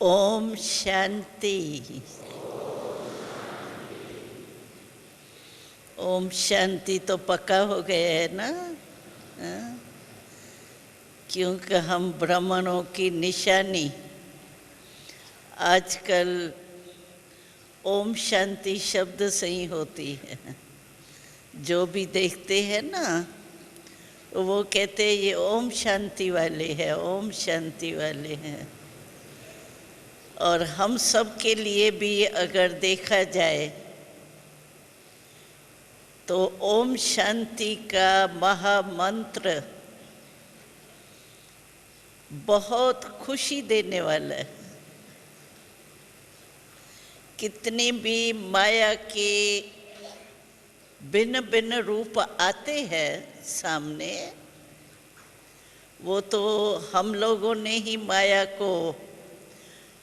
ओम शांति। ओम शांति तो पक्का हो गया है ना। हाँ? क्योंकि हम ब्राह्मणों की निशानी आजकल ओम शांति शब्द से ही होती है। जो भी देखते हैं ना वो कहते हैं ये ओम शांति वाले हैं, ओम शांति वाले हैं। और हम सब के लिए भी अगर देखा जाए तो ओम शांति का महामंत्र बहुत खुशी देने वाला है। कितने भी माया के भिन्न भिन्न रूप आते हैं सामने, वो तो हम लोगों ने ही माया को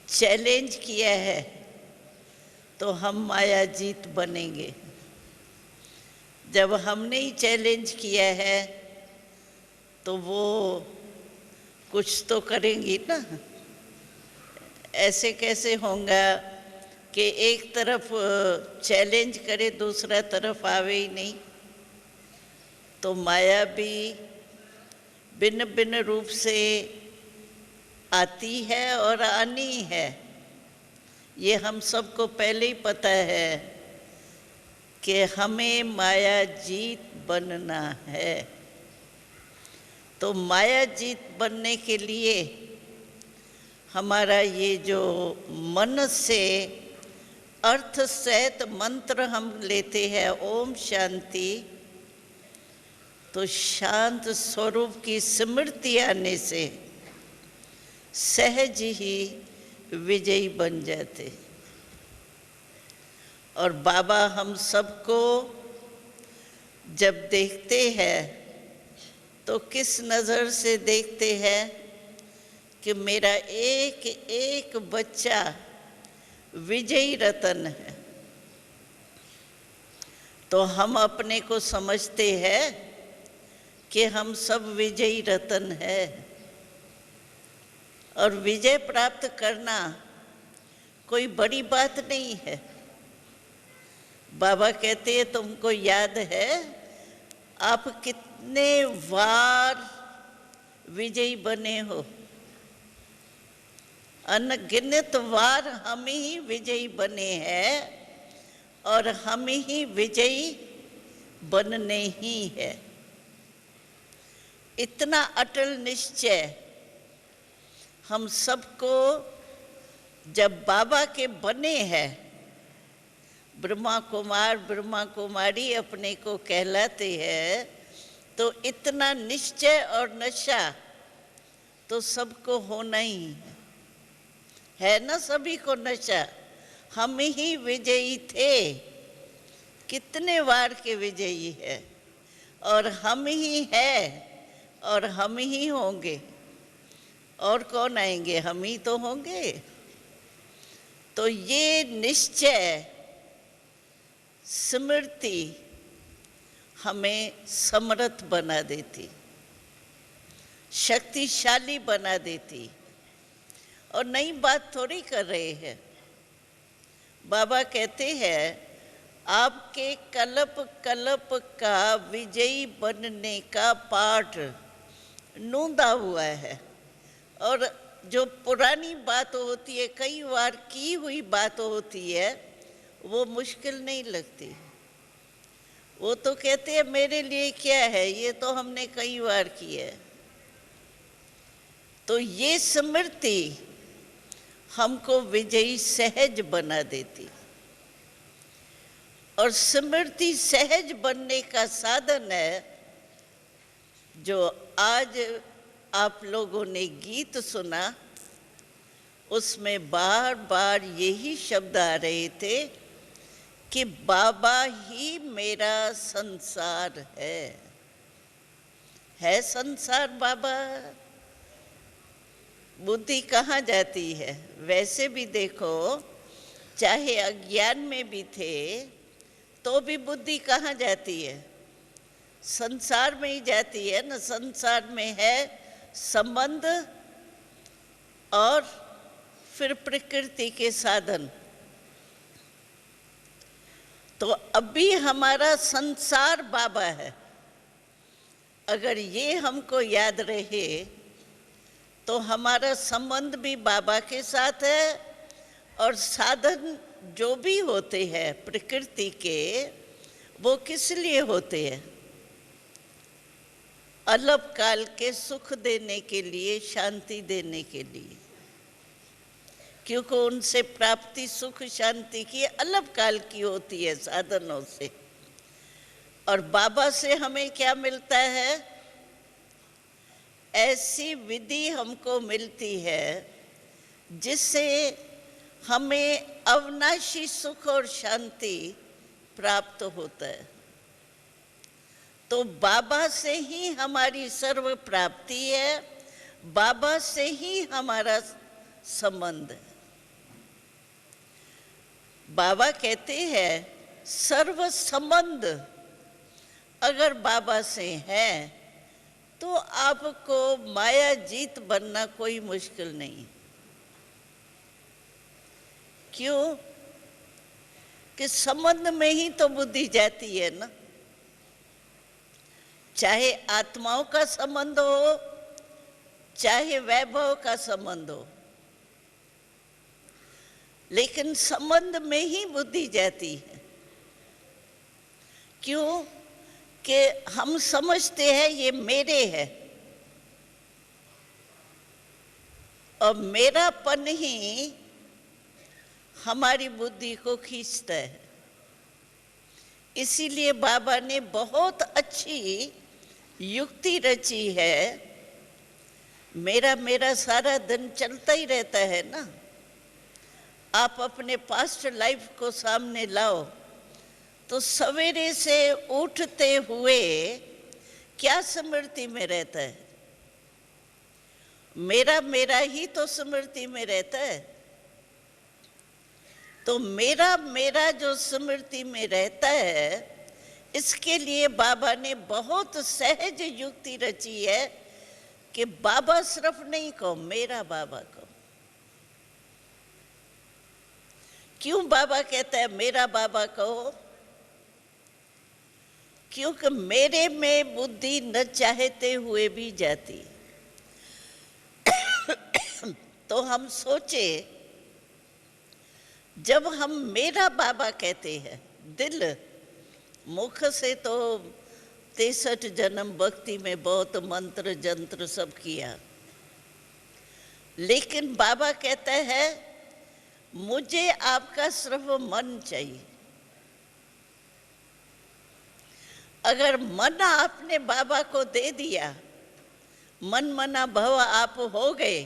चैलेंज किया है, तो हम माया जीत बनेंगे। जब हमने ही चैलेंज किया है तो वो कुछ तो करेंगी ना। ऐसे कैसे होगा कि एक तरफ चैलेंज करे दूसरा तरफ आवे ही नहीं। तो माया भी भिन्न भिन्न रूप से आती है और आनी है। ये हम सबको पहले ही पता है कि हमें माया जीत बनना है। तो माया जीत बनने के लिए हमारा ये जो मन से अर्थ सहित मंत्र हम लेते हैं ओम शांति, तो शांत स्वरूप की स्मृति आने से सहज ही विजयी बन जाते। और बाबा हम सबको जब देखते हैं तो किस नज़र से देखते हैं कि मेरा एक एक बच्चा विजयी रतन है। तो हम अपने को समझते हैं कि हम सब विजयी रतन है। और विजय प्राप्त करना कोई बड़ी बात नहीं है। बाबा कहते हैं तुमको याद है आप कितने बार विजयी बने हो? अनगिनत बार हम ही विजयी बने हैं और हम ही विजयी बनने ही है। इतना अटल निश्चय हम सबको जब बाबा के बने हैं, ब्रह्मा कुमार ब्रह्मा कुमारी अपने को कहलाते हैं, तो इतना निश्चय और नशा तो सबको होना ही है ना। सभी को नशा। हम ही विजयी थे, कितने बार के विजयी है, और हम ही है और हम ही होंगे। और कौन आएंगे? हम ही तो होंगे। तो ये निश्चय स्मृति हमें समर्थ बना देती, शक्तिशाली बना देती। और नई बात थोड़ी कर रहे हैं। बाबा कहते हैं आपके कल्प कल्प का विजयी बनने का पाठ नूंदा हुआ है। और जो पुरानी बात होती है, कई बार की हुई बात होती है, वो मुश्किल नहीं लगती। वो तो कहते हैं मेरे लिए क्या है, ये तो हमने कई बार किया है। तो ये स्मृति हमको विजयी सहज बना देती। और स्मृति सहज बनने का साधन है जो आज आप लोगों ने गीत सुना, उसमें बार बार यही शब्द आ रहे थे कि बाबा ही मेरा संसार है संसार बाबा। बुद्धि कहाँ जाती है? वैसे भी देखो, चाहे अज्ञान में भी थे तो भी बुद्धि कहाँ जाती है? संसार में ही जाती है ना। संसार में है संबंध और फिर प्रकृति के साधन। तो अभी हमारा संसार बाबा है। अगर ये हमको याद रहे तो हमारा संबंध भी बाबा के साथ है, और साधन जो भी होते हैं प्रकृति के, वो किस लिए होते हैं? अल्पकाल के सुख देने के लिए, शांति देने के लिए, क्योंकि उनसे प्राप्ति सुख शांति की अल्पकाल की होती है साधनों से। और बाबा से हमें क्या मिलता है? ऐसी विधि हमको मिलती है जिससे हमें अविनाशी सुख और शांति प्राप्त होता है। तो बाबा से ही हमारी सर्व प्राप्ति है, बाबा से ही हमारा संबंध है। बाबा कहते हैं सर्व संबंध अगर बाबा से है तो आपको माया जीत बनना कोई मुश्किल नहीं। क्यों? कि संबंध में ही तो बुद्धि जाती है ना। चाहे आत्माओं का संबंध हो, चाहे वैभव का संबंध हो, लेकिन संबंध में ही बुद्धि जाती है। क्यों? कि हम समझते हैं ये मेरे है, और मेरापन ही हमारी बुद्धि को खींचता है। इसीलिए बाबा ने बहुत अच्छी युक्ति रची है। मेरा मेरा सारा दिन चलता ही रहता है ना। आप अपने पास्ट लाइफ को सामने लाओ तो सवेरे से उठते हुए क्या स्मृति में रहता है? मेरा मेरा ही तो स्मृति में रहता है। तो मेरा मेरा जो स्मृति में रहता है, इसके लिए बाबा ने बहुत सहज युक्ति रची है कि बाबा सिर्फ नहीं कहो, मेरा बाबा कहो। क्यों बाबा कहता है मेरा बाबा कहो? क्योंकि मेरे में बुद्धि न चाहते हुए भी जाती। तो हम सोचे, जब हम मेरा बाबा कहते हैं, दिल मुख से तो 63 जन्म भक्ति में बहुत मंत्र जंत्र सब किया, लेकिन बाबा कहता है मुझे आपका सिर्फ मन चाहिए। अगर मन आपने बाबा को दे दिया, मन मना भव आप हो गए,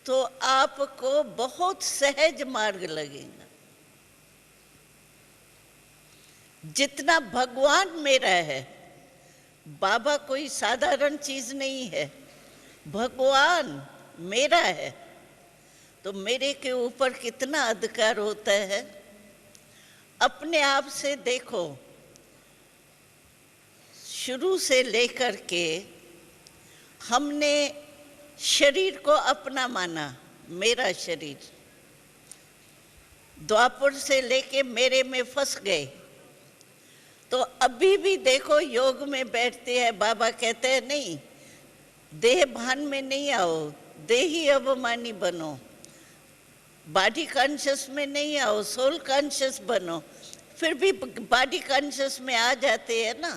तो आपको बहुत सहज मार्ग लगेगा। जितना भगवान मेरा है, बाबा कोई साधारण चीज नहीं है, भगवान मेरा है, तो मेरे के ऊपर कितना अधिकार होता है। अपने आप से देखो, शुरू से लेकर के हमने शरीर को अपना माना, मेरा शरीर। द्वापर से लेके मेरे में फंस गए। तो अभी भी देखो योग में बैठते हैं, बाबा कहते हैं नहीं, देह भान में नहीं आओ, देही अभिमानी बनो। बॉडी कॉन्शियस में नहीं आओ, सोल कॉन्शियस बनो। फिर भी बॉडी कॉन्शियस में आ जाते हैं ना।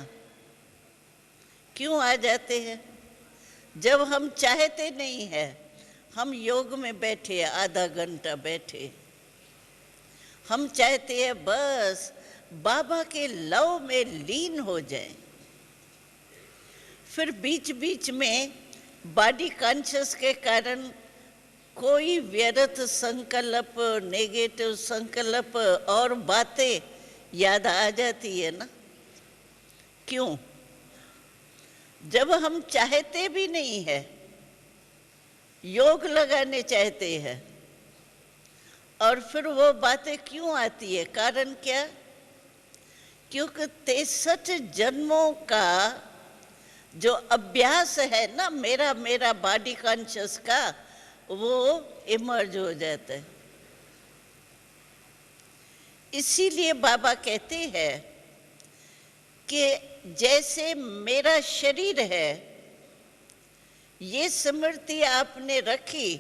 क्यों आ जाते हैं? जब हम चाहते नहीं है। हम योग में बैठे, आधा घंटा बैठे, हम चाहते हैं बस बाबा के लव में लीन हो जाए। फिर बीच बीच में बॉडी कॉन्शियस के कारण कोई व्यर्थ संकल्प, नेगेटिव संकल्प और बातें याद आ जाती है ना। क्यों? जब हम चाहते भी नहीं है, योग लगाने चाहते हैं, और फिर वो बातें क्यों आती है? कारण क्या? क्योंकि 63 जन्मों का जो अभ्यास है ना, मेरा मेरा बॉडी कॉन्शियस का, वो इमर्ज हो जाता है। इसीलिए बाबा कहते हैं कि जैसे मेरा शरीर है, ये स्मृति आपने रखी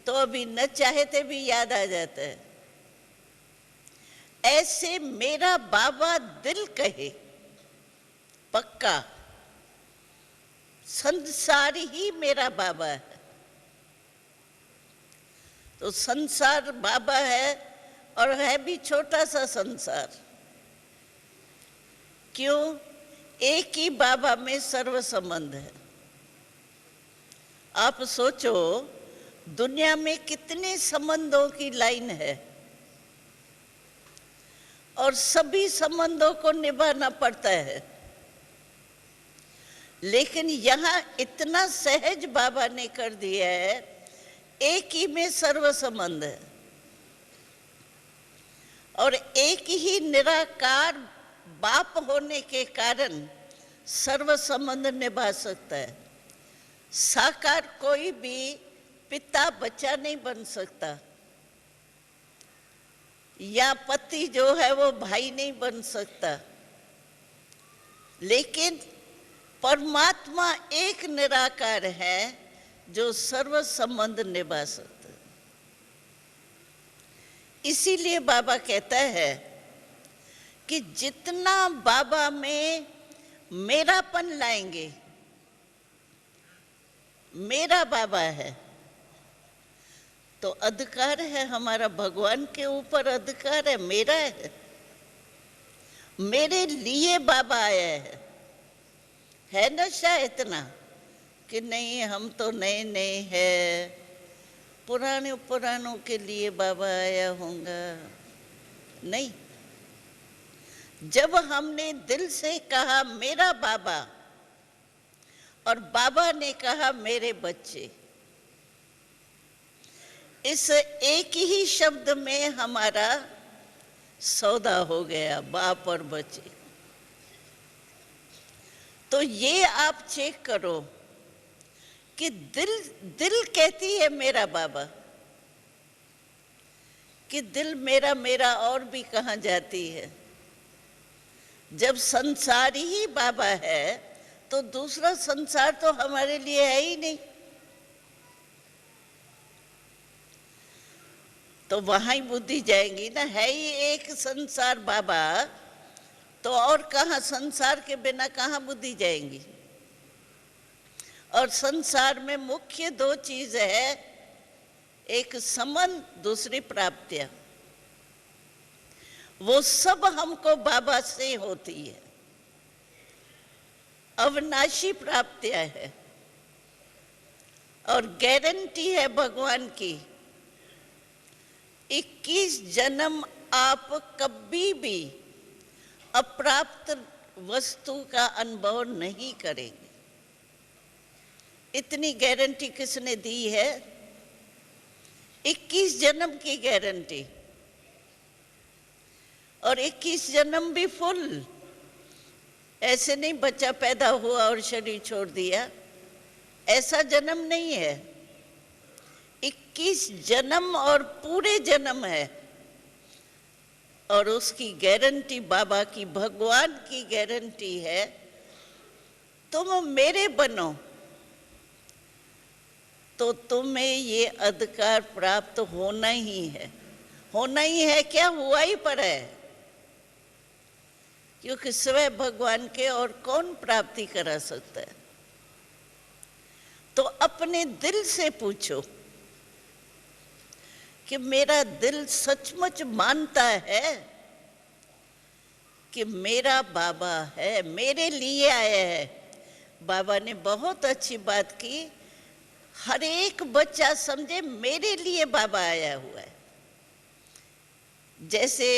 तो अभी न चाहते भी याद आ जाता है। ऐसे मेरा बाबा दिल कहे पक्का, संसार ही मेरा बाबा है। तो संसार बाबा है, और है भी छोटा सा संसार। क्यों? एक ही बाबा में सर्व संबंध है। आप सोचो, दुनिया में कितने संबंधों की लाइन है, और सभी संबंधों को निभाना पड़ता है। लेकिन यहाँ इतना सहज बाबा ने कर दिया है, एक ही में सर्व संबंध है, और एक ही निराकार बाप होने के कारण सर्व संबंध निभा सकता है। साकार कोई भी पिता बच्चा नहीं बन सकता, या पति जो है वो भाई नहीं बन सकता, लेकिन परमात्मा एक निराकार है जो सर्व संबंध निभा सकता है। इसीलिए बाबा कहता है कि जितना बाबा में मेरापन लाएंगे, मेरा बाबा है तो अधिकार है हमारा, भगवान के ऊपर अधिकार है, मेरा है, मेरे लिए बाबा आया है नशा इतना कि नहीं हम तो नए नए हैं, पुरानों के लिए बाबा आया होगा। नहीं, जब हमने दिल से कहा मेरा बाबा, और बाबा ने कहा मेरे बच्चे, इस एक ही शब्द में हमारा सौदा हो गया, बाप और बच्चे। तो ये आप चेक करो कि दिल कहती है मेरा बाबा, कि दिल मेरा मेरा और भी कहाँ जाती है। जब संसार ही बाबा है तो दूसरा संसार तो हमारे लिए है ही नहीं। तो वहां ही बुद्धि जाएंगी ना, है ही एक संसार बाबा, तो और कहाँ, संसार के बिना कहाँ बुद्धि जाएंगी। और संसार में मुख्य दो चीज है, एक संबंध, दूसरी प्राप्तियां। वो सब हमको बाबा से होती है, अविनाशी प्राप्तियां है, और गारंटी है भगवान की, 21 जन्म आप कभी भी अप्राप्त वस्तु का अनुभव नहीं करेंगे। इतनी गारंटी किसने दी है? 21 जन्म की गारंटी, और 21 जन्म भी फुल। ऐसे नहीं बच्चा पैदा हुआ और शरीर छोड़ दिया, ऐसा जन्म नहीं है। 21 जन्म और पूरे जन्म है, और उसकी गारंटी बाबा की, भगवान की गारंटी है, तुम मेरे बनो तो तुम्हें ये अधिकार प्राप्त होना ही है। होना ही है क्या, हुआ ही पर है, क्योंकि स्वयं भगवान के और कौन प्राप्ति करा सकता है। तो अपने दिल से पूछो कि मेरा दिल सचमुच मानता है कि मेरा बाबा है, मेरे लिए आया है। बाबा ने बहुत अच्छी बात की, हर एक बच्चा समझे मेरे लिए बाबा आया हुआ है। जैसे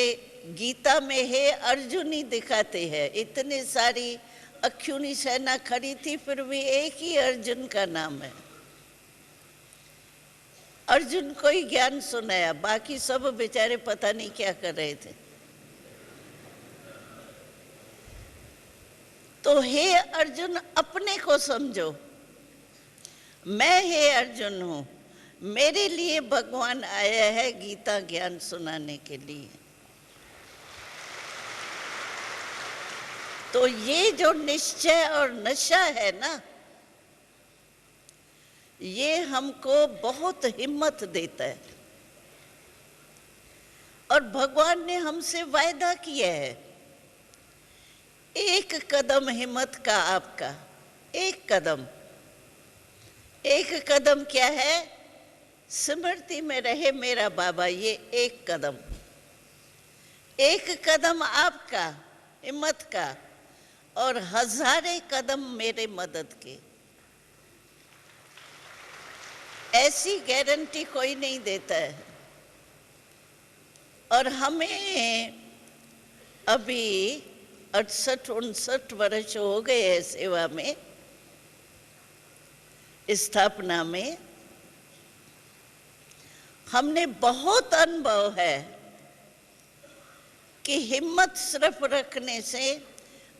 गीता में हे अर्जुन ही दिखाते हैं, इतने सारी अक्षुणी सेना खड़ी थी, फिर भी एक ही अर्जुन का नाम है। अर्जुन को ही ज्ञान सुनाया, बाकी सब बेचारे पता नहीं क्या कर रहे थे। तो हे अर्जुन अपने को समझो, मैं हे अर्जुन हूं, मेरे लिए भगवान आया है गीता ज्ञान सुनाने के लिए। तो ये जो निश्चय और नशा है ना, ये हमको बहुत हिम्मत देता है। और भगवान ने हमसे वायदा किया है, एक कदम हिम्मत का आपका, एक कदम। एक कदम क्या है? स्मृति में रहे मेरा बाबा, ये एक कदम। एक कदम आपका हिम्मत का और हजारे कदम मेरे मदद के। ऐसी गारंटी कोई नहीं देता है। और हमें अभी 68-69 वर्ष हो गए हैं सेवा में, स्थापना में। हमने बहुत अनुभव है कि हिम्मत सिर्फ रखने से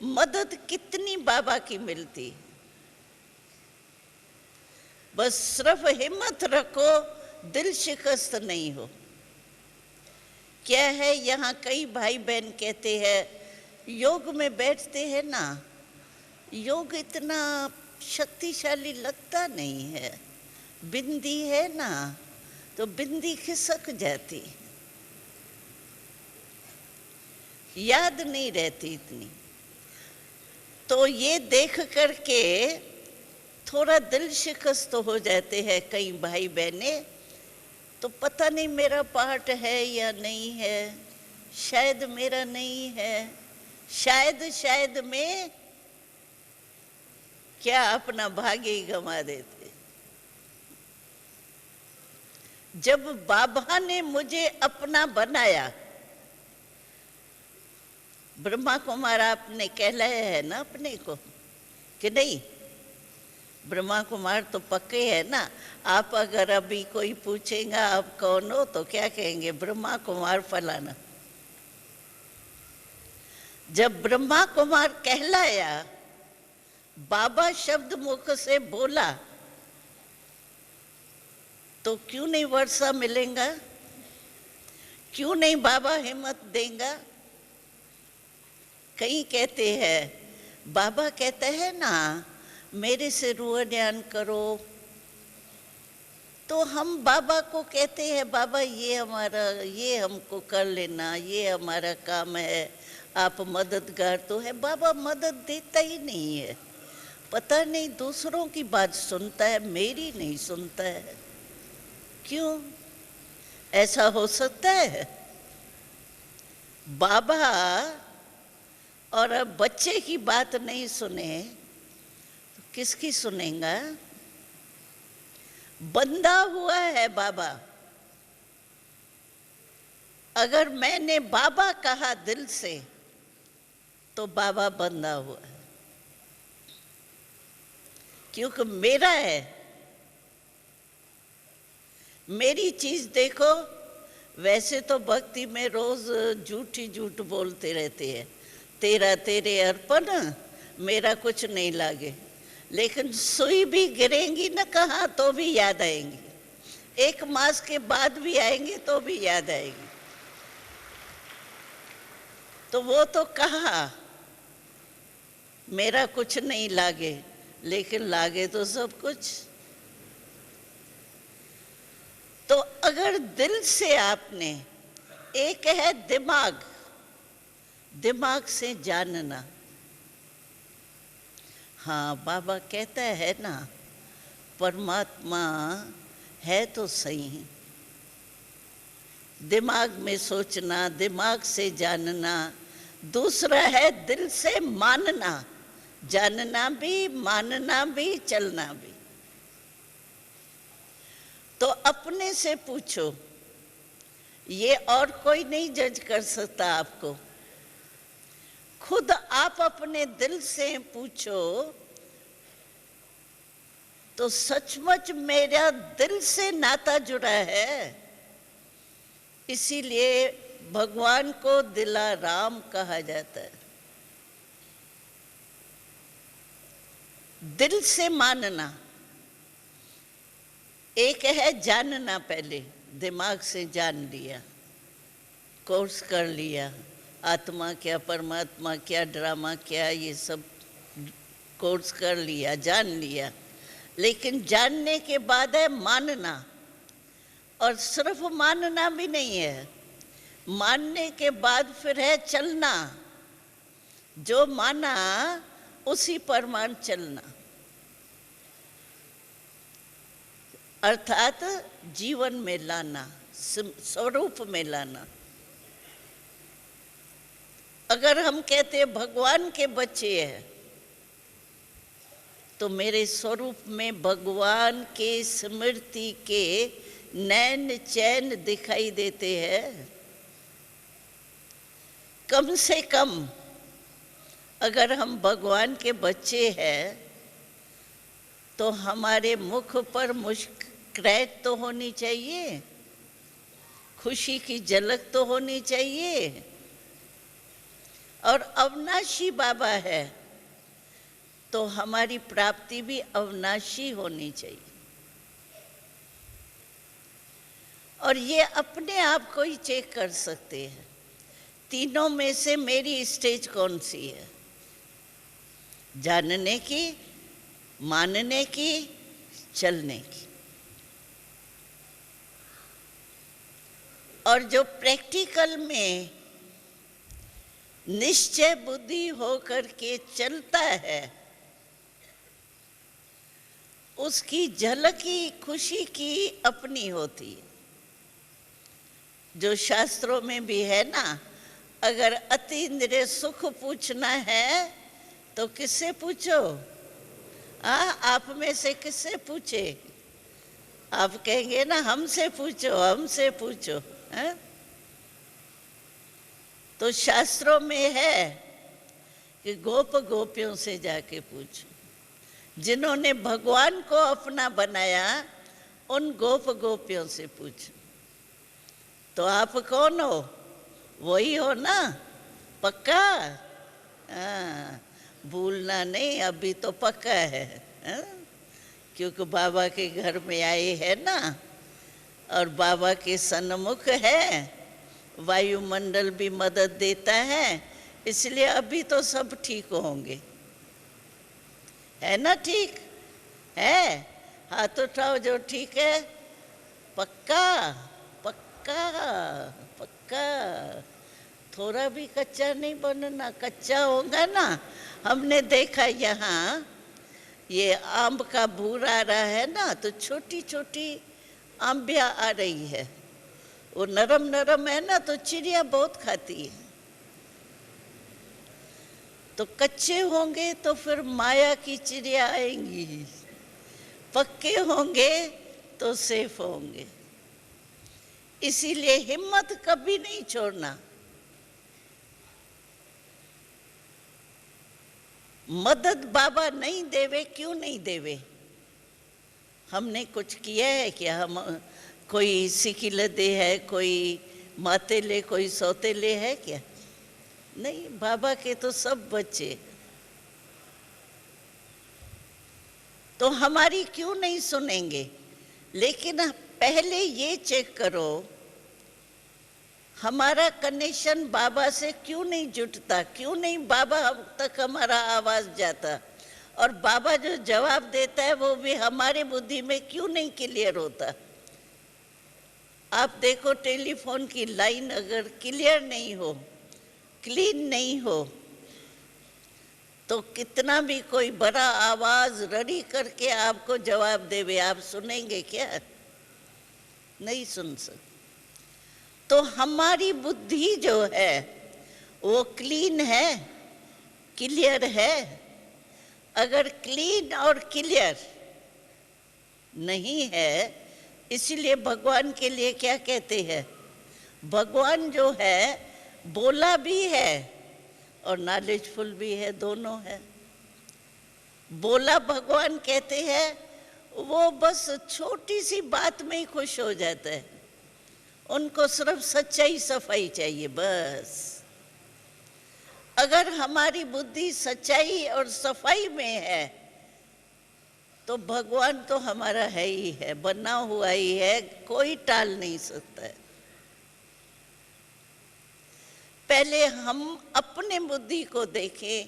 मदद कितनी बाबा की मिलती। बस सिर्फ हिम्मत रखो, दिल शिकस्त नहीं हो। क्या है, यहाँ कई भाई बहन कहते हैं योग में बैठते हैं ना, योग इतना शक्तिशाली लगता नहीं है, बिंदी है ना तो बिंदी खिसक जाती, याद नहीं रहती इतनी। तो ये देख करके थोड़ा दिल शिकस्त हो जाते हैं कई भाई बहने। तो पता नहीं मेरा पार्ट है या नहीं है, शायद मेरा नहीं है, शायद में क्या अपना भाग्य ही गंवा देते। जब बाबा ने मुझे अपना बनाया, ब्रह्मा कुमार आपने कहलाया है ना अपने को कि नहीं? ब्रह्मा कुमार तो पक्के है ना। आप अगर अभी कोई पूछेगा आप कौन हो तो क्या कहेंगे? ब्रह्मा कुमार फलाना। जब ब्रह्मा कुमार कहलाया, बाबा शब्द मुख से बोला, तो क्यों नहीं वर्षा मिलेगा? क्यों नहीं बाबा हिम्मत देगा? कई कहते हैं, बाबा कहते हैं ना मेरे से रूह ध्यान करो, तो हम बाबा को कहते हैं बाबा ये हमारा, ये हमको कर लेना, ये हमारा काम है, आप मददगार तो है। बाबा मदद देता ही नहीं है। पता नहीं दूसरों की बात सुनता है, मेरी नहीं सुनता है। क्यों ऐसा हो सकता है? बाबा और अब बच्चे की बात नहीं सुने तो किसकी सुनेगा? बंधा हुआ है बाबा। अगर मैंने बाबा कहा दिल से तो बाबा बंधा हुआ है, क्योंकि मेरा है। मेरी चीज देखो। वैसे तो भक्ति में रोज झूठी झूठ बोलते रहते हैं, तेरा तेरे अर्पण मेरा कुछ नहीं लागे। लेकिन सुई भी गिरेंगी न कहाँ तो भी याद आएंगी, 1 मास के बाद भी आएंगे तो भी याद आएगी। तो वो तो कहा मेरा कुछ नहीं लागे, लेकिन लागे तो सब कुछ। तो अगर दिल से आपने, एक है दिमाग, दिमाग से जानना। हाँ बाबा कहता है ना परमात्मा है तो सही। दिमाग में सोचना, दिमाग से जानना। दूसरा है दिल से मानना, जानना भी, मानना भी, चलना भी। तो अपने से पूछो, ये और कोई नहीं जज कर सकता आपको। खुद आप अपने दिल से पूछो तो सचमुच मेरा दिल से नाता जुड़ा है। इसीलिए भगवान को दिलाराम कहा जाता है। दिल से मानना। एक है जानना, पहले दिमाग से जान लिया, कोर्स कर लिया, आत्मा क्या, परमात्मा क्या, ड्रामा क्या, ये सब कोर्स कर लिया, जान लिया। लेकिन जानने के बाद है मानना, और सिर्फ मानना भी नहीं है, मानने के बाद फिर है चलना। जो माना उसी पर मान चलना, अर्थात जीवन में लाना, स्वरूप में लाना। अगर हम कहते हैं भगवान के बच्चे हैं, तो मेरे स्वरूप में भगवान के स्मृति के नैन चैन दिखाई देते हैं। कम से कम अगर हम भगवान के बच्चे हैं तो हमारे मुख पर मुस्कुराहट तो होनी चाहिए, खुशी की झलक तो होनी चाहिए। और अविनाशी बाबा है तो हमारी प्राप्ति भी अविनाशी होनी चाहिए। और ये अपने आप को ही चेक कर सकते हैं, तीनों में से मेरी स्टेज कौन सी है, जानने की, मानने की, चलने की। और जो प्रैक्टिकल में निश्चय बुद्धि होकर के चलता है, उसकी झलक ही खुशी की अपनी होती है। जो शास्त्रों में भी है ना, अगर अतीन्द्रिय सुख पूछना है तो किससे पूछो? आप में से किससे पूछे? आप कहेंगे ना हमसे पूछो, हमसे पूछो। है? तो शास्त्रों में है कि गोप गोपियों से जाके पूछो, जिन्होंने भगवान को अपना बनाया उन गोप गोपियों से पूछो। तो आप कौन हो? वही हो ना, पक्का? हाँ, भूलना नहीं, अभी तो पक्का है। हाँ? क्योंकि बाबा के घर में आए हैं ना, और बाबा के सन्मुख है, वायुमंडल भी मदद देता है, इसलिए अभी तो सब ठीक होंगे। है ना? ठीक है? हाथ उठाओ जो ठीक है। पक्का? पक्का? पक्का? थोड़ा भी कच्चा नहीं बनना, कच्चा होगा ना। हमने देखा यहाँ ये आम का भूर आ रहा है ना, तो छोटी छोटी आंबिया आ रही है, वो नरम नरम है ना, तो चिड़िया बहुत खाती है। तो कच्चे होंगे तो फिर माया की चिड़िया आएंगी, पक्के होंगे तो सेफ होंगे। इसीलिए हिम्मत कभी नहीं छोड़ना। मदद बाबा नहीं देवे, क्यों नहीं देवे? हमने कुछ किया है क्या? हम कोई सिकिलदे है, कोई मातेले, कोई सौतेले है क्या? नहीं, बाबा के तो सब बच्चे। तो हमारी क्यों नहीं सुनेंगे? लेकिन पहले ये चेक करो, हमारा कनेक्शन बाबा से क्यों नहीं जुटता? क्यों नहीं बाबा तक हमारा आवाज जाता? और बाबा जो जवाब देता है वो भी हमारे बुद्धि में क्यों नहीं क्लियर होता? आप देखो, टेलीफोन की लाइन अगर क्लियर नहीं हो, क्लीन नहीं हो, तो कितना भी कोई बड़ा आवाज रड़ी करके आपको जवाब देवे, आप सुनेंगे क्या? नहीं सुन सकते। तो हमारी बुद्धि जो है वो क्लीन है, क्लियर है। अगर क्लीन और क्लियर नहीं है, इसलिए भगवान के लिए क्या कहते हैं? भगवान जो है बोला भी है और नॉलेजफुल भी है, दोनों है। बोला भगवान कहते हैं, वो बस छोटी सी बात में ही खुश हो जाता है, उनको सिर्फ सच्चाई सफाई चाहिए बस। अगर हमारी बुद्धि सच्चाई और सफाई में है तो भगवान तो हमारा है ही है, बना हुआ ही है, कोई टाल नहीं सकता है। पहले हम अपने बुद्धि को देखें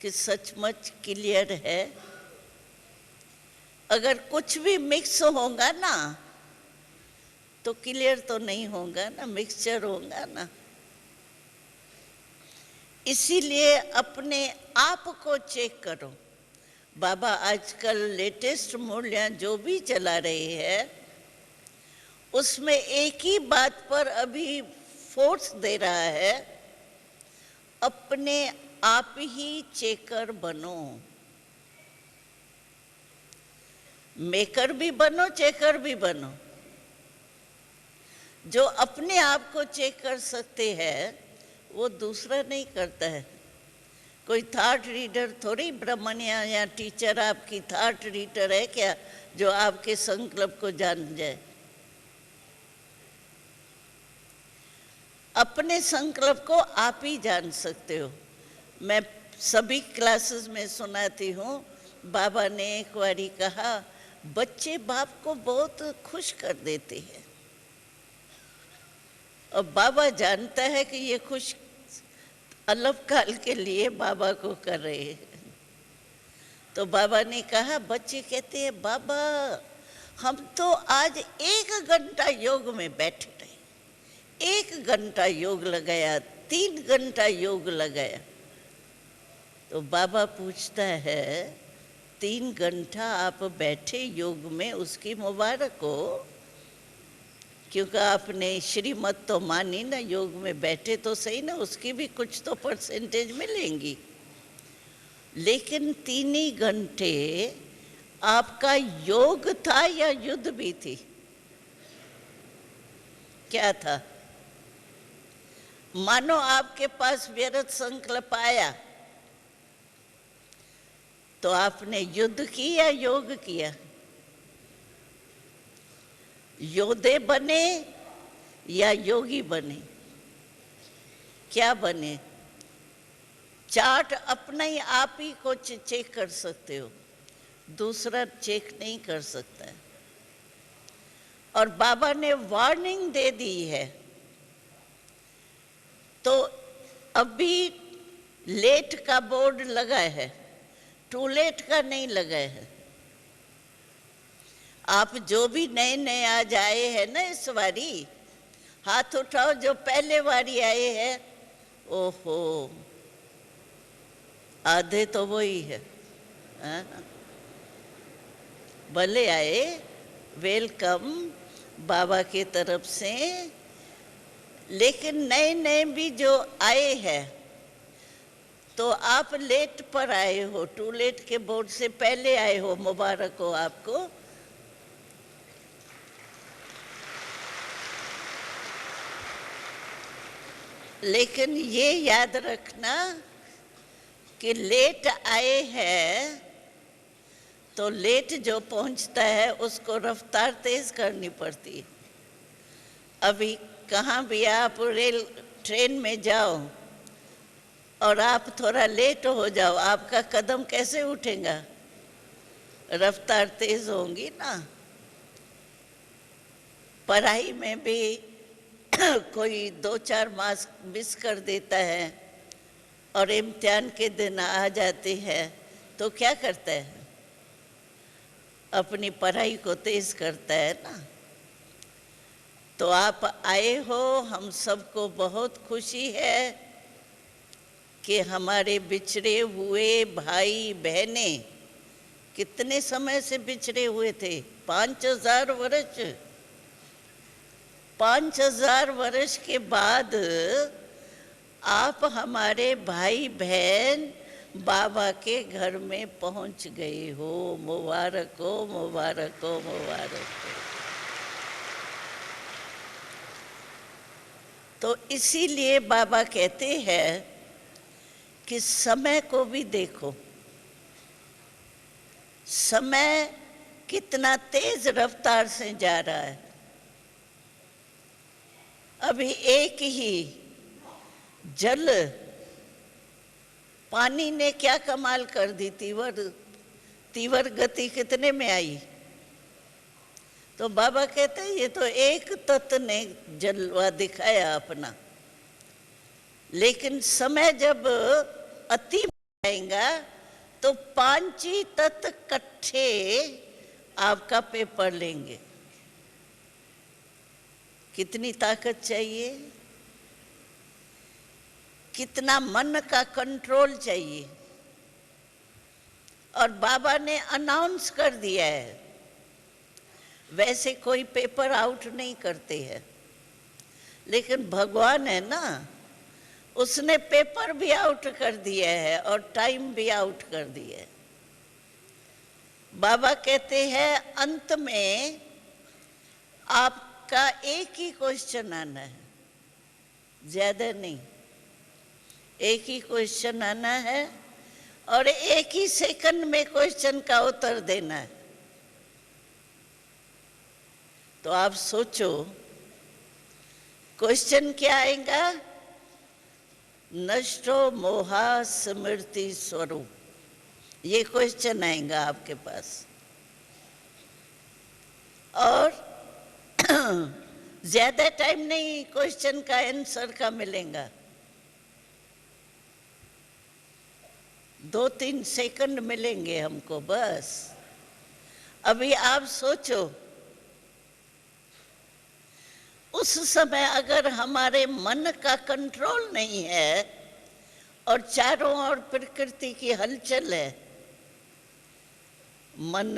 कि सचमुच क्लियर है। अगर कुछ भी मिक्स होगा ना तो क्लियर तो नहीं होगा ना, मिक्सचर होगा ना। इसीलिए अपने आप को चेक करो। बाबा आजकल लेटेस्ट मूल्य जो भी चला रहे हैं उसमें एक ही बात पर अभी फोर्स दे रहा है, अपने आप ही चेकर बनो। मेकर भी बनो, चेकर भी बनो। जो अपने आप को चेक कर सकते हैं वो दूसरा नहीं करता है। कोई थॉट रीडर थोड़ी ब्राह्मणिया या टीचर आपकी थॉट रीडर है क्या जो आपके संकल्प को जान जाए। अपने संकल्प को आप ही जान सकते हो। मैं सभी क्लासेस में सुनाती हूँ, बाबा ने एक बारी कहा, बच्चे बाप को बहुत खुश कर देते हैं और बाबा जानता है कि ये खुश अल्पकाल के लिए बाबा को कर रहे हैं। तो बाबा ने कहा, बच्चे कहते हैं बाबा हम तो आज 1 घंटा योग में बैठे रहे, 1 घंटा योग लगाया, 3 घंटा योग लगाया। तो बाबा पूछता है, 3 घंटा आप बैठे योग में, उसकी मुबारक हो, क्योंकि आपने श्रीमत तो मानी ना, योग में बैठे तो सही ना, उसकी भी कुछ तो परसेंटेज मिलेंगी। लेकिन 3 ही घंटे आपका योग था या युद्ध भी थी? क्या था? मानो आपके पास व्यर्थ संकल्प आया तो आपने युद्ध किया या योग किया? योद्धे बने या योगी बने? क्या बने? चार्ट अपना ही आप ही को चेक कर सकते हो, दूसरा चेक नहीं कर सकता है। और बाबा ने वार्निंग दे दी है, तो अभी लेट का बोर्ड लगा है, टू लेट का नहीं लगा है। आप जो भी नए नए आज आए हैं ना इस बारी, हाथ उठाओ जो पहले बारी आए हैं। ओहो, आधे तो वही है। भले आए, वेलकम बाबा की तरफ से। लेकिन नए नए भी जो आए हैं तो आप लेट पर आए हो, टू लेट के बोर्ड से पहले आए हो, मुबारक हो आपको। लेकिन ये याद रखना कि लेट आए हैं तो लेट जो पहुंचता है उसको रफ्तार तेज करनी पड़ती है। अभी कहाँ भी आप ट्रेन में जाओ और आप थोड़ा लेट हो जाओ, आपका कदम कैसे उठेगा? रफ्तार तेज होंगी ना। पढ़ाई में भी कोई 2-4 मार्क्स मिस कर देता है और इम्तिहान के दिन आ जाते हैं तो क्या करता है? अपनी पढ़ाई को तेज करता है ना। तो आप आए हो, हम सबको बहुत खुशी है कि हमारे बिछड़े हुए भाई बहने कितने समय से बिछड़े हुए थे, 5000 वर्ष। 5000 वर्ष के बाद आप हमारे भाई बहन बाबा के घर में पहुंच गए हो। मुबारक हो, मुबारक हो, मुबारक हो। तो इसीलिए बाबा कहते हैं कि समय को भी देखो, समय कितना तेज रफ्तार से जा रहा है। अभी एक ही जल, पानी ने क्या कमाल कर दी थी, तीव्र गति कितने में आई? तो बाबा कहते हैं ये तो एक तत्व ने जलवा दिखाया अपना, लेकिन समय जब अति आएगा तो 5 ही तत्व इकट्ठे आपका पेपर लेंगे। कितनी ताकत चाहिए, कितना मन का कंट्रोल चाहिए। और बाबा ने अनाउंस कर दिया है, वैसे कोई पेपर आउट नहीं करते हैं, लेकिन भगवान है ना, उसने पेपर भी आउट कर दिया है और टाइम भी आउट कर दिया है। बाबा कहते हैं अंत में आपका एक ही क्वेश्चन आना है, ज्यादा नहीं। एक ही क्वेश्चन आना है और एक ही सेकंड में क्वेश्चन का उत्तर देना है। तो आप सोचो क्वेश्चन क्या आएगा? नष्टो मोहा स्मृति स्वरूप, ये क्वेश्चन आएगा आपके पास। और ज्यादा टाइम नहीं क्वेश्चन का आंसर का मिलेगा, 2-3 सेकंड मिलेंगे हमको बस। अभी आप सोचो उस समय अगर हमारे मन का कंट्रोल नहीं है और चारों ओर प्रकृति की हलचल है, मन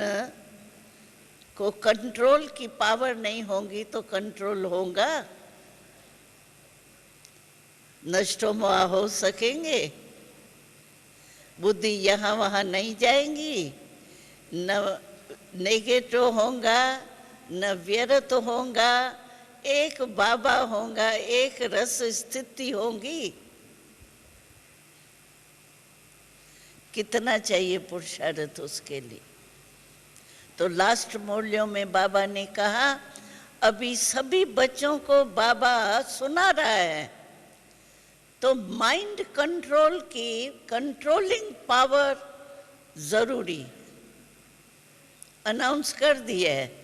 को कंट्रोल की पावर नहीं होगी तो कंट्रोल होगा? नष्टो मोह हो सकेंगे? बुद्धि यहाँ वहाँ नहीं जाएंगी, न नेगेटिव होगा न व्यर्थ होगा, एक बाबा होगा, एक रस स्थिति होगी। कितना चाहिए पुरुषार्थ उसके लिए? तो लास्ट मूल्यों में बाबा ने कहा अभी सभी बच्चों को बाबा सुना रहा है, तो माइंड कंट्रोल की कंट्रोलिंग पावर जरूरी अनाउंस कर दिया है।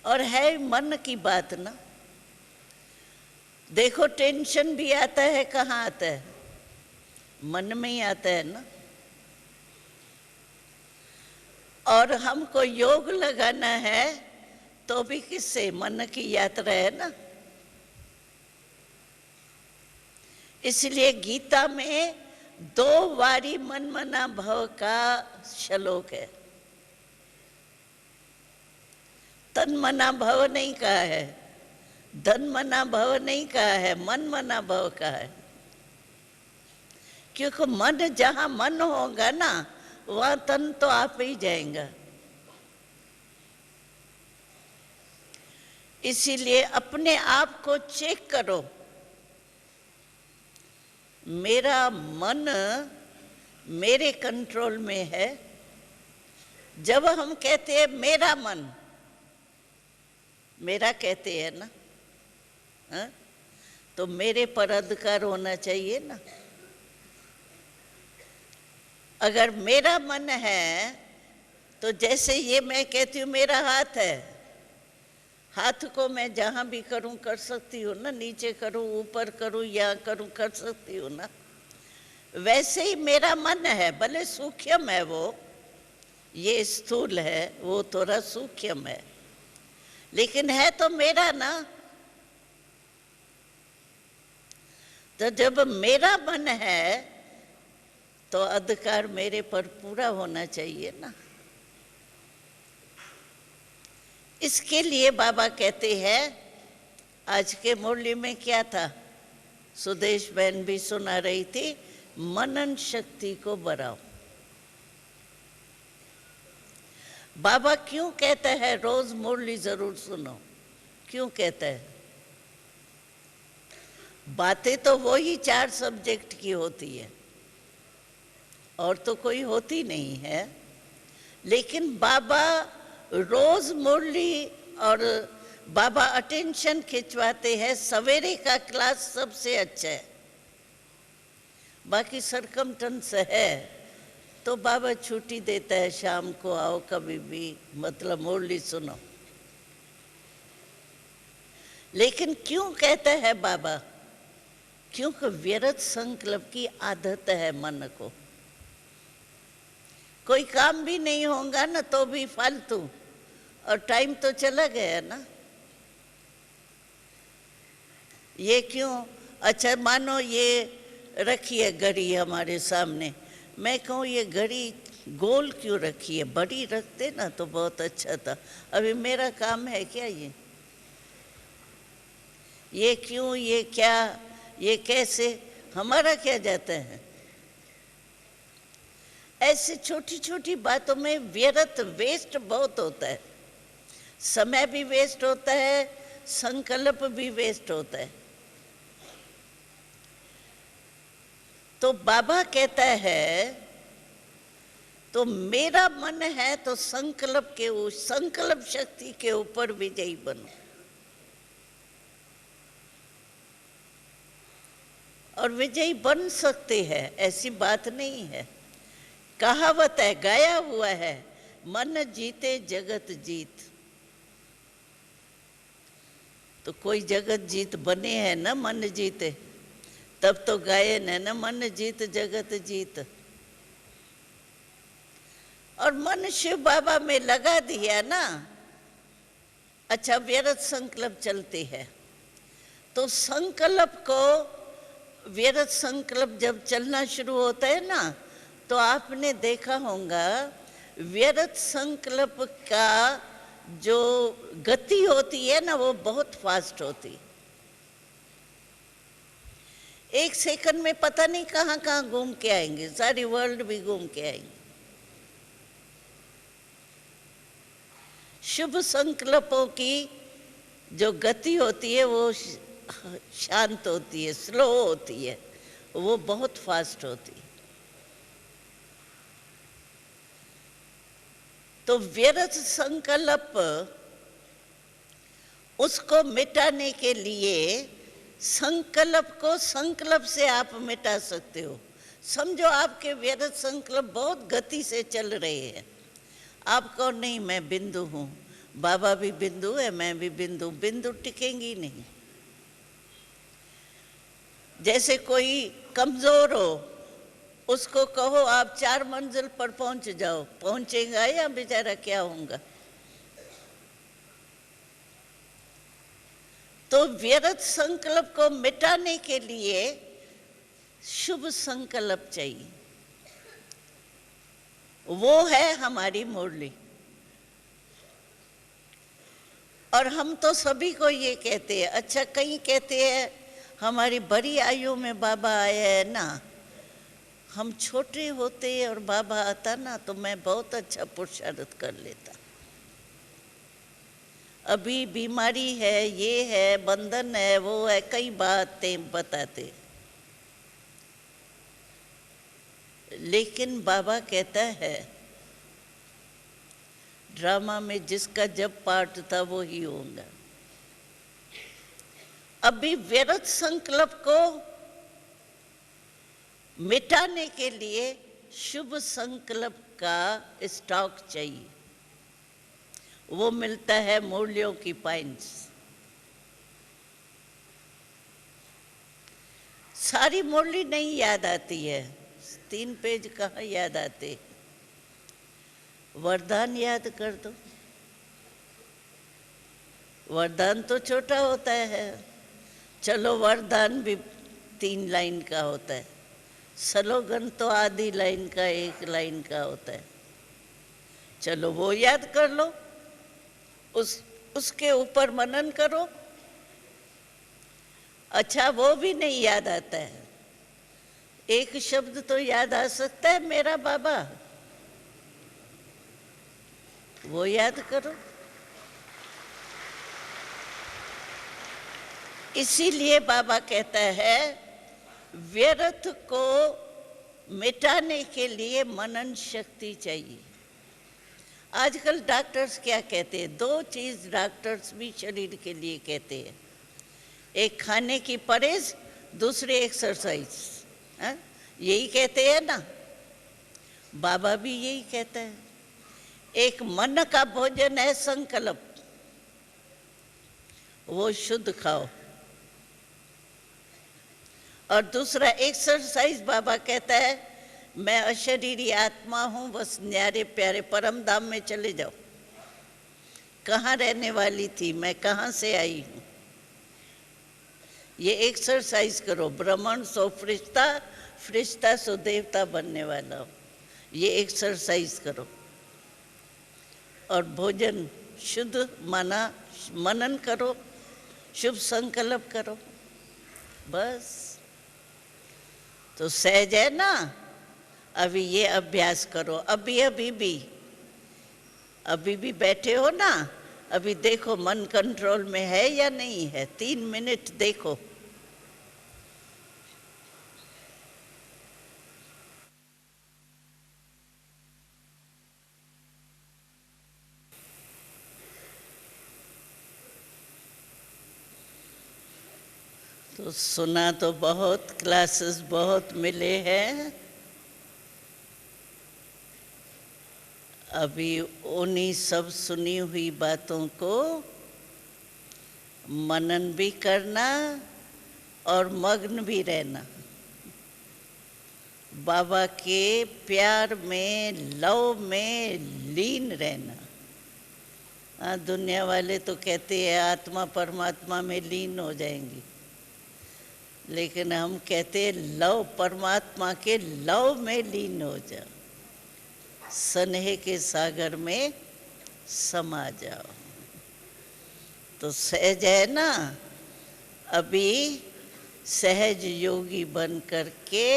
और है मन की बात ना, देखो टेंशन भी आता है, कहाँ आता है? मन में ही आता है ना। और हमको योग लगाना है तो भी किससे? मन की यात्रा है ना। इसलिए गीता में 2 बारी मन मना भव का श्लोक है। तन मना भव नहीं कहा है, धन मना भव नहीं कहा है, मन मना भव कहा है। क्योंकि मन जहां मन होगा ना वहां तन तो आप ही जाएगा। इसीलिए अपने आप को चेक करो, मेरा मन मेरे कंट्रोल में है। जब हम कहते हैं मेरा मन, मेरा कहते हैं ना, हा? तो मेरे पर अधिकार होना चाहिए ना। अगर मेरा मन है तो जैसे ये मैं कहती हूँ मेरा हाथ है, हाथ को मैं जहाँ भी करूँ कर सकती हूँ ना, नीचे करूँ ऊपर करूँ यहाँ करूँ कर सकती हूँ ना। वैसे ही मेरा मन है, भले सूक्ष्म है वो, ये स्थूल है, वो थोड़ा सूक्ष्म है, लेकिन है तो मेरा ना। तो जब मेरा मन है तो अधिकार मेरे पर पूरा होना चाहिए ना। इसके लिए बाबा कहते हैं, आज के मुरली में क्या था, सुदेश बहन भी सुना रही थी, मनन शक्ति को बढ़ाओ। बाबा क्यों कहता है रोज मुरली जरूर सुनो? क्यों कहता है? बातें तो वो ही 4 सब्जेक्ट की होती है और तो कोई होती नहीं है, लेकिन बाबा रोज मुरली और बाबा अटेंशन खिंचवाते हैं। सवेरे का क्लास सबसे अच्छा है, बाकी सरकमटेंस है तो बाबा छुट्टी देता है, शाम को आओ कभी भी, मतलब मुरली सुनो। लेकिन क्यों कहता है बाबा? क्योंकि व्यर्थ संकल्प की आदत है मन को। कोई काम भी नहीं होगा ना तो भी फालतू, और टाइम तो चला गया ना। ये क्यों? अच्छा मानो ये रखी है घड़ी हमारे सामने, मैं कहूँ ये घड़ी गोल क्यों रखी है, बड़ी रखते ना तो बहुत अच्छा था। अभी मेरा काम है क्या ये क्यों, ये क्या, ये कैसे, हमारा क्या जाता है? ऐसे छोटी छोटी बातों में व्यर्थ वेस्ट बहुत होता है, समय भी वेस्ट होता है, संकल्प भी वेस्ट होता है। तो बाबा कहता है तो मेरा मन है तो संकल्प के संकल्प शक्ति के ऊपर विजयी बनो। और विजयी बन सकते हैं, ऐसी बात नहीं है। कहावत है, गाया हुआ है, मन जीते जगत जीत। तो कोई जगत जीत बने हैं ना, मन जीते, तब तो गायन है ना, मन जीत जगत जीत। और मन शिव बाबा में लगा दिया ना। अच्छा व्यर्थ संकल्प चलते हैं तो संकल्प को, व्यर्थ संकल्प जब चलना शुरू होता है ना तो आपने देखा होगा व्यर्थ संकल्प का जो गति होती है ना वो बहुत फास्ट होती। एक सेकंड में पता नहीं कहाँ कहाँ घूम के आएंगे, सारी वर्ल्ड भी घूम के आएंगे। शुभ संकल्पों की जो गति होती है वो शांत होती है, स्लो होती है, वो बहुत फास्ट होती है। तो व्यर्थ संकल्प उसको मिटाने के लिए संकल्प को संकल्प से आप मिटा सकते हो। समझो आपके व्यर्थ संकल्प बहुत गति से चल रहे हैं, आप कहो नहीं मैं बिंदु हूँ, बाबा भी बिंदु है, मैं भी बिंदु, बिंदु टिकेंगी नहीं। जैसे कोई कमजोर हो, उसको कहो आप 4 मंजिल पर पहुंच जाओ, पहुंचेगा या बेचारा क्या होगा? तो व्यर्थ संकल्प को मिटाने के लिए शुभ संकल्प चाहिए, वो है हमारी मुरली। और हम तो सभी को ये कहते हैं। अच्छा कहीं कहते हैं हमारी बड़ी आयु में बाबा आए हैं ना, हम छोटे होते और बाबा आता ना तो मैं बहुत अच्छा पुरुषार्थ कर लेता। अभी बीमारी है, ये है, बंधन है, वो है, कई बातें बताते। लेकिन बाबा कहता है ड्रामा में जिसका जब पार्ट था वो ही होगा। अभी व्यर्थ संकल्प को मिटाने के लिए शुभ संकल्प का स्टॉक चाहिए, वो मिलता है मूल्यों की पॉइंट्स। सारी मुरली नहीं याद आती है, 3 पेज कहाँ याद आते। वरदान याद कर दो, वरदान तो छोटा होता है। चलो वरदान भी 3 लाइन का होता है, स्लोगन तो आधी लाइन का, 1 लाइन का होता है। चलो वो याद कर लो, उसके ऊपर मनन करो। अच्छा वो भी नहीं याद आता है, एक शब्द तो याद आ सकता है, मेरा बाबा, वो याद करो। इसीलिए बाबा कहता है व्यर्थ को मिटाने के लिए मनन शक्ति चाहिए। आजकल डॉक्टर्स क्या कहते हैं, 2 चीज डॉक्टर्स भी शरीर के लिए कहते हैं, एक खाने की परहेज, दूसरे एक्सरसाइज। यही कहते हैं ना, बाबा भी यही कहता है। एक मन का भोजन है संकल्प, वो शुद्ध खाओ। और दूसरा एक्सरसाइज बाबा कहता है, मैं अशरीरी आत्मा हूं, बस न्यारे प्यारे परम धाम में चले जाओ। कहाँ रहने वाली थी मैं, कहाँ से आई हूं, ये एक्सरसाइज करो। ब्राह्मण सो फरिश्ता, फरिश्ता सो देवता बनने वाला हो, ये एक्सरसाइज करो। और भोजन शुद्ध माना, मनन करो, शुभ संकल्प करो, बस। तो सहज है ना। अभी ये अभ्यास करो, अभी भी बैठे हो ना, अभी देखो मन कंट्रोल में है या नहीं है। 3 मिनट देखो। तो सुना तो बहुत, क्लासेस बहुत मिले हैं। अभी उन्हीं सब सुनी हुई बातों को मनन भी करना और मग्न भी रहना, बाबा के प्यार में, लव में लीन रहना। हाँ, दुनिया वाले तो कहते हैं आत्मा परमात्मा में लीन हो जाएंगी, लेकिन हम कहते हैं लव, परमात्मा के लव में लीन हो जाओ, स्नेह के सागर में समा जाओ। तो सहज है ना। अभी सहज योगी बन करके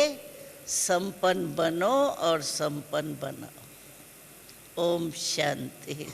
संपन्न बनो और संपन्न बनाओ। ओम शांति।